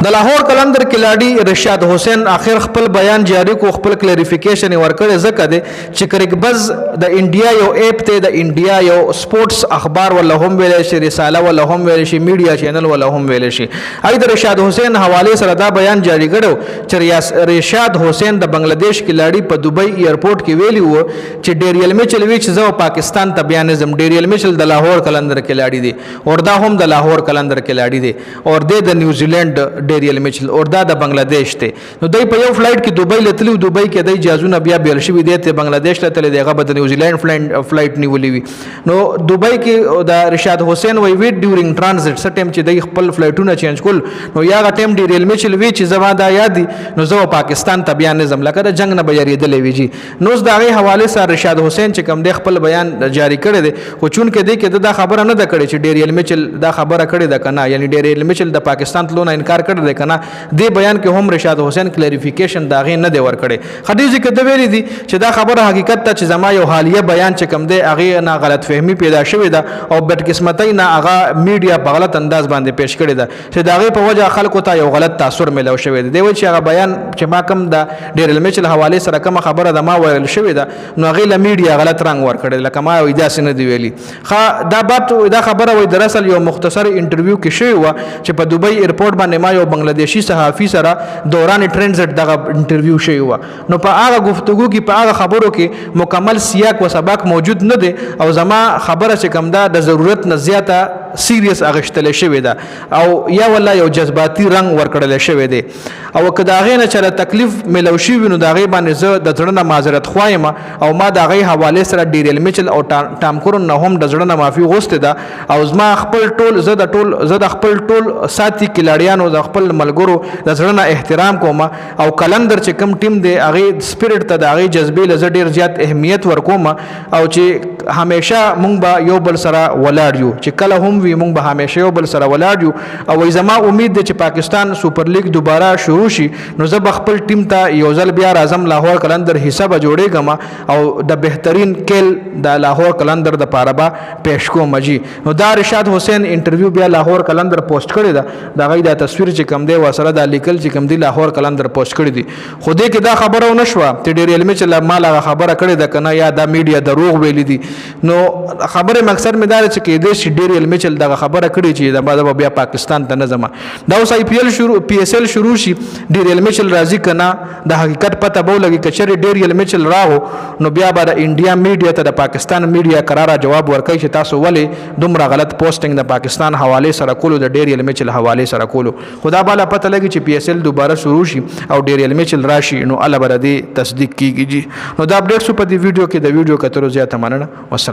د لاهور قلندر کلاډي رشاد حسین اخر خپل بیان جاری کو خپل کلیریفیکیشن ورکړی ځکه دی چې کرکبز د انډیا یو اپ ته د انډیا یو سپورتس اخبار ولا هم ویل شي رساله ولا هم ویل شي میډیا چینل ولا هم ویل شي اې د رشاد حسین حواله سره دا بیان جاری کړو چې رشاد حسین د بنگلاديش کلاډي په دوبۍ ایرپورټ کې ویلی وو چې ډیریل میچل وی چې زو پاکستان ته بیانزم ډیریل میچل د لاهور قلندر کلاډي دی او دا هم د لاهور قلندر کلاډي دی او د نیوزیلند ډیریل میچل اور دا د بنگلاديش ته نو دای په یو فلایټ کې دوبۍ لتلی دوبۍ کې د اجازهونه بیا بیل شوی دی ته بنگلاديش لتل دیغه بد نیوزیلند فلایټ نیولې وی نو دوبۍ کې د رشاد حسین وی ویټ ډیورینګ ټرانزیټ س ټیم چې د خپل فلایټونه چینج کول نو یا غ ټیم ډیریل میچل وی چې زما دا یادي نو زو پاکستان ته بیان نظم لکه د جنگ نه بیریدلې وی جی نو د هغه حواله سره رشاد حسین چې کوم د خپل بیان جاری کړی دی خو چون کې دی کې دا خبره نه ده کړې چې ډیریل میچل دا خبره کړې ده کنه یعنی ډیریل میچل د پاکستان تلونه انکار کړی دی کنه دی بیان کې هم رشاد حسین کلیریفیکیشن داغه نه دی ور کړی خدیجه کې د ویلي دي چې دا خبره حقیقت ته چې زما یو حالیه بیان چې کم دی هغه نه غلط فهمي پیدا شوې ده او بد قسمتۍ نه هغه میډیا په غلط انداز باندې پیش کړی ده چې داغه په وجه خلکو ته یو غلط تاثر ملو شوی دی وایي چې هغه بیان چې ما کم د ډیرل میچل حواله سره کوم خبره ده ما ویل شوی ده نو هغه له میډیا غلط رنگ ور کړی لکه ما وې داسې نه دی ویلي دا بات دا خبره وایي دراصل یو مختصر انټرویو کې شوی و چې په دوبۍ ایرپورټ باندې ما یو بنگلاديشي صحافي سره دوران ټرانزیټ دغه انټرویو شوی و نو په هغه گفتگو کې په هغه خبرو کې مکمل سیاق و سبق موجود نه دی او زما خبره چې کوم دا د ضرورت نه زیاته سیریس اغشتل شوی ده او یا ولا یو جذباتي رنگ ورکړل شوی دی او کدا غې نه چره تکلیف ملو شي نو دا غې باندې زه د ځړنه معذرت خوایم او ما دا غې حواله سره ډیریل میچل او ټام کورن نه هم د ځړنه معافي غوسته ده او زما خپل ټول زه د خپل ټول ساتي کلاډیانو د خپل ملګرو د ځړنه احترام کوم او قلندر چې کم ټیم دی هغه سپیرټ ته د هغه جذبې له ډیر زیات اهمیت ورکوم او چې همیشه مونږ به یو بل سره ولاړ یو چې کله هم وي مونږ به همیشه یو بل سره ولاړ یو او زما امید ده چې پاکستان سوپر لیګ دوباره شروع شي نو زه خپل ټیم ته یو ځل بیا راځم لاهور قلندر حصہ به جوړېږم او د بهترین کېل د لاهور قلندر د پاره به پېښ کوم جی نو دا رشاد حسین انټرویو بیا لاهور قلندر پوسټ کړی دا د غي د تصویر چې کم دی وسره د لیکل چې کم دی لاهور قلندر پوسټ کړی دی خو دې کې دا خبره ونشوه چې ډیر علمي چې مال خبره کړی ده کنه یا د میډیا دروغ ویل دي نو خبره مقصد مې دا چې کې دې ډیر علمي چې دا خبره کړی چې د بعد بیا پاکستان ته نه ځم دا اوس آی پی ایل شروع پی ایس ایل شروع شي ډیر علمي چې راځي کنه د حقیقت پته به لګي کچره ډیر علمي چې راغو نو بیا به د انډیا میډیا ته د پاکستان میډیا قراره جواب ورکړي چې تاسو ولې دومره غلط پوسټینګ د پاکستان حواله سره کولو د ډیر علمي چې حواله سره کولو خدا بالا پته لګي چې پی ایس ایل دوباره شروع شي او ډیر علمي چې راشي نو الله بر دې تصدیق کیږي نو دا اپډیټس په دې ویډیو کې د ویډیو کترو زیاته مننه والسلام